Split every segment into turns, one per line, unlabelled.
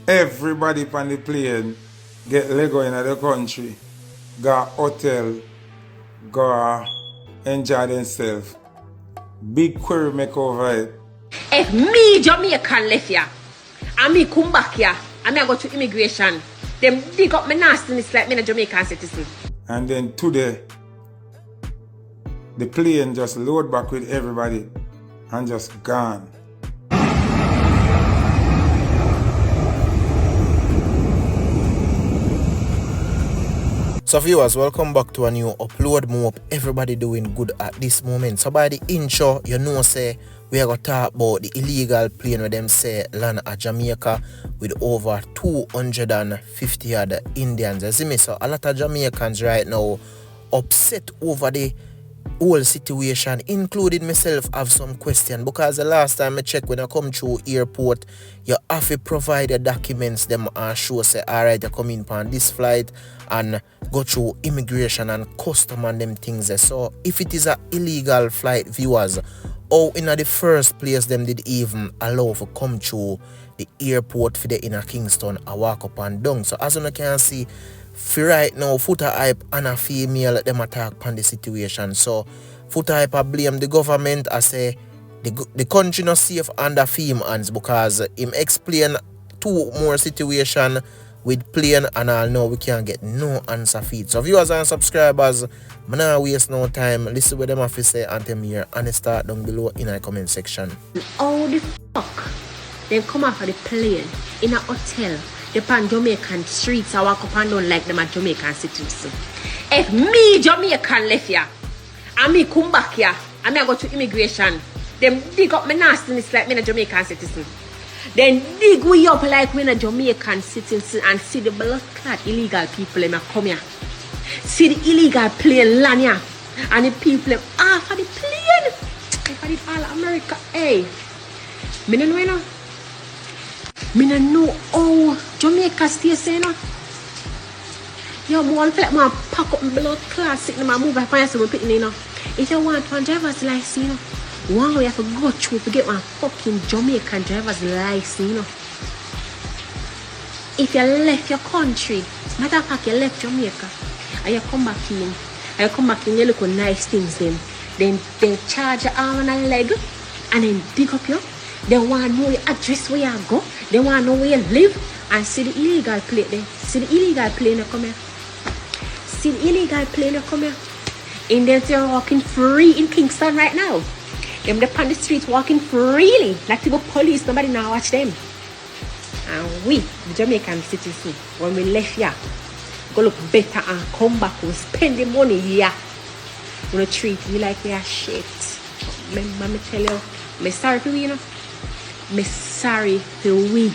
Everybody on the plane get Lego in the country, go hotel, go enjoy themselves. Big query make over it.
If me Jamaican left here, and me come back here, and I go to immigration, them dig up my nastiness like me a Jamaican citizen.
And then today, the plane just load back with everybody and just gone.
So viewers, welcome back to a new upload. Hope everybody doing good at this moment. So by the intro, you know say we are going to talk about the illegal plane where them say land at Jamaica with over 250 other Indians. You see me? So a lot of Jamaicans right now upset over the whole situation, including myself, have some question because the last time I checked, when I come through airport, you have to provide the documents them and show say alright, you come in on this flight and go through immigration and custom and them things there. So if it is a illegal flight, viewers, how in the first place them did even allow for come through the airport for the inner Kingston and walk up and down. So as you can see, for right now, Foota hype and a female them attack on the situation. So Foota hype blame the government. I say the country not safe under female hands because him explain two more situation with plane and all now we can't get no answer feed. So viewers and subscribers, I'm not waste no time. Listen what them have to say and tell me here and start down below in the comment section.
How the fuck they come off of the plane in a hotel? The pan Jamaican streets I walk up and down like them a Jamaican citizens. If me Jamaican left here, and me come back here, and I go to immigration, them dig up my nastiness like me a Jamaican citizen. Then dig we up like we a Jamaican citizen and see the blood clot illegal people them come here. See the illegal plane land here. And the people them off of the plane. If I did all America, hey. Me no know you know. Me no know how Jamaica stay say no. Yo, more feel like man pack up my blood class, sit in my move by fire so we picking you know. If you want one driver's license, you know, one way you have to go through to get one fucking Jamaican driver's license, you know. If you left your country, matter of fact you left Jamaica and you come back in, you look at nice things then they charge your arm and leg and then dig up you. They want to know your address where you go. They want to know where you live. And see the illegal plane there. See the illegal plane that come here. See the illegal plane that come here. And they're walking free in Kingston right now. Them up on the streets walking freely. Like the police, nobody now watch them. And we, the Jamaican citizens, when we left here, go look better and come back. We spend the money here. We don't treat we like we are shit. Remember me tell you, I'm sorry for you know. Me sorry for we.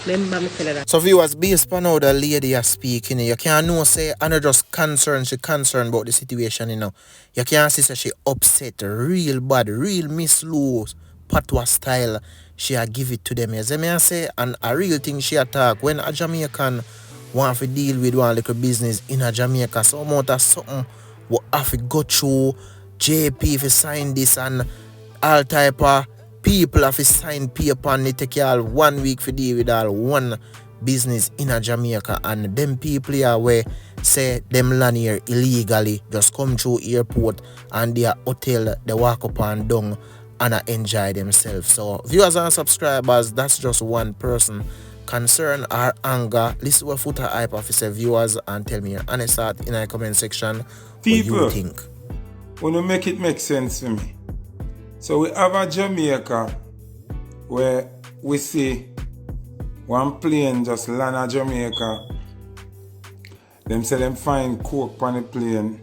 Remember me tell you that.
So viewers, based on how the lady is speaking, you can't know say I'm not just concerned, she concerned about the situation, you know. You can't see say she upset real bad, real Miss Lou patois style. She a give it to them. You see me I say, and a real thing she attack when a Jamaican want to deal with one little business in a Jamaica, so amount of something we have to go through JP if you sign this and all type of people have to sign paper and they take you all 1 week for deal with all one business in a Jamaica, and them people here where say them land here illegally just come through airport and their hotel they walk up and down and enjoy themselves. So viewers and subscribers, that's just one person concern or anger. Listen what Foota hype officer viewers and tell me your honest thought in the comment section
People,
what you think.
Want to make it make sense for me. So we have a Jamaica where we see one plane just land at Jamaica. Them say them find coke on the plane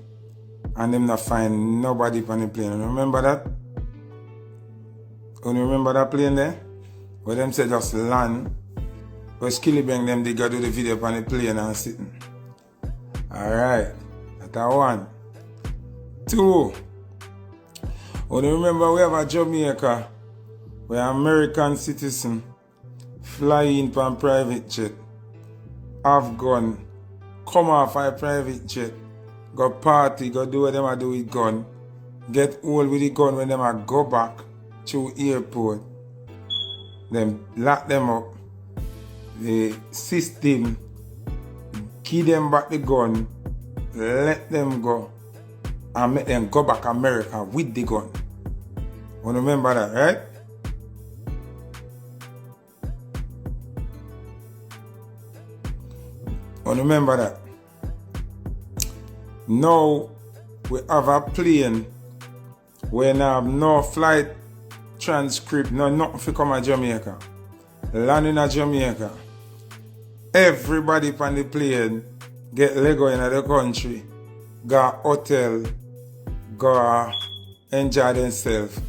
and them not find nobody on the plane. You remember that? You remember that plane there? Where them say just land. But Skillibang them they go do the video on the plane and sitting. Alright. That's one. Two. You remember we have a Jamaica where American citizen fly in on private jet, have gun, come off a private jet, go party, go do what them a do with gun, get hold with the gun when them a go back to airport, them lock them up the system give them back the gun, let them go, and make them go back America with the gun. You remember that, right? You remember that? Now we have a plane when no flight transcript, nothing for come to Jamaica. Land in Jamaica. Everybody on the plane get Lego in the country, go hotel, go enjoy themselves.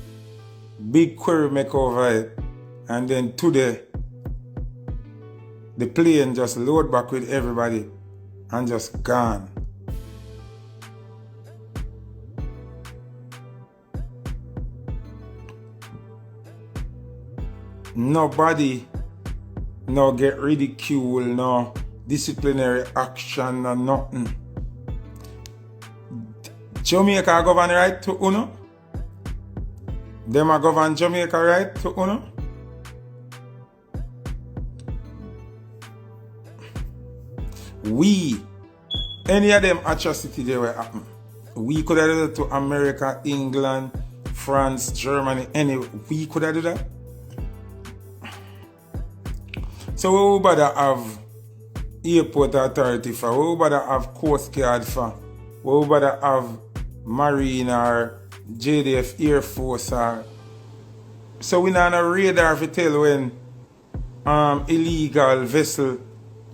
Big query make over it. And then today, the plane just load back with everybody and just gone. Nobody no get ridiculed, no disciplinary action, no nothing. Jamaica govern right to uno? Them a govern Jamaica right to uno? We, any of them atrocity they were happen. We could have done it to America, England, France, Germany, we could have done that. So we would bother have airport authority for, we would bother have Coast Guard for, we would bother have Marine or JDF Air Force or. So we not on a radar to tell when illegal vessel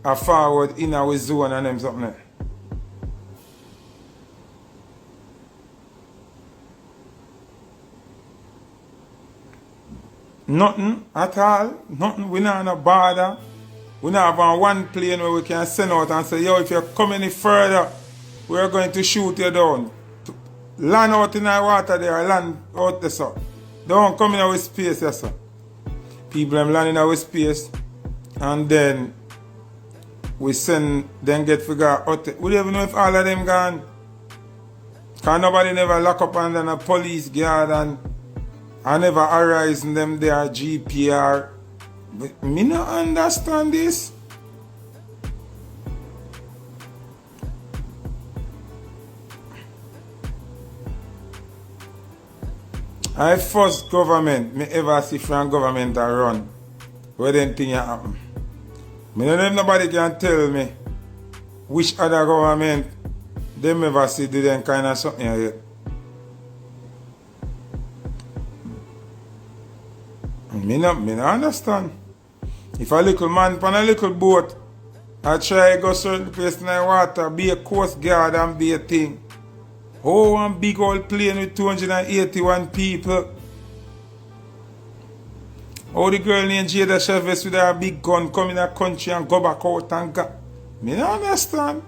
are forward in our zone and them something. Nothing at all. Nothing. We not on a border. We not have one plane where we can send out and say, yo, if you come any further, we are going to shoot you down. Land out in our water there, land out there, sir. Don't come in our space, yes, sir. People them land in our space and then we send them get figure out. We don't even know if all of them gone. Because nobody never lock up under a police guard and I never arise in them their GPR. But me not understand this. I first government me ever see from government a run where them thing happen. Me don't know if nobody can tell me which other government them ever see do them kind of something yet. Me not understand. If a little man on a little boat I try to go certain place in the water, be a coast guard and be a thing. Oh, one big old plane with 281 people. Oh, the girl named Jada Chavez with her big gun come in the country and go back out and go. Me don't understand.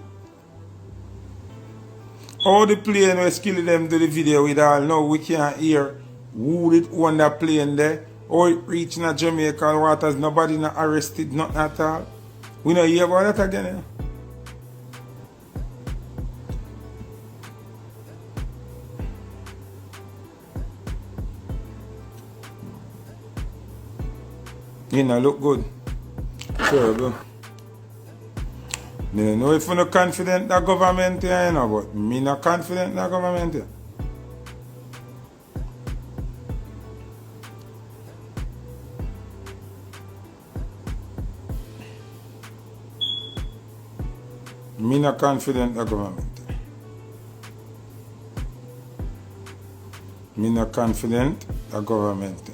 Oh, the plane was killing them do the video with all. Now we can't hear who did own that plane there. Or it reaching the Jamaican waters, nobody not arrested, nothing at all. We don't hear about that again. You know, look good. Terrible. I don't know if you're not confident in the government here, you know, but me not confident in the government here. Me not confident in the government. Me not confident in the government.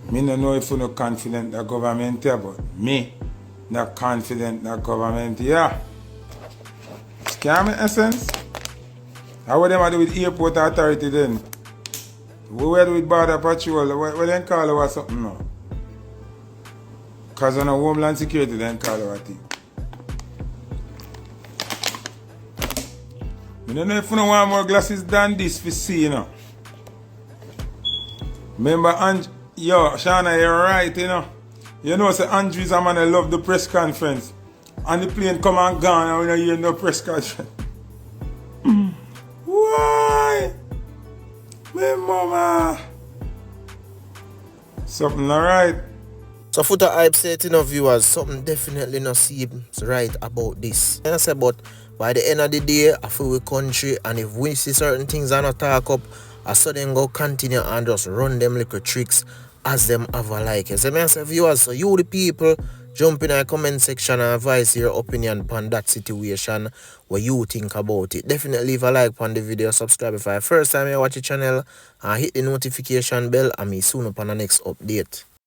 Me don't know if you're not confident in the government here, but me not confident in the government here. Can make sense? How would them do with airport authority then? What we do with border patrol? What they call it or something now? Because on a homeland security they call it a thing. I don't know if you want more glasses than this for see, you know. Remember, yo, Shana, you're right, you know. You know, say Andrew's a man I love the press conference. And the plane come and gone and we don't hear no press conference. Why? My mama. Something alright.
So Foota hype said, you know, viewers, something definitely not seems right about this. And I said, but by the end of the day, I feel we country, and if we see certain things are not talk up, I saw them go continue and just run them little tricks as them ever like. So I say, viewers, so you the people, jump in the comment section and advise your opinion upon that situation, what you think about it. Definitely leave a like upon the video, subscribe if I first time you watch the channel, and hit the notification bell, and me soon upon the next update.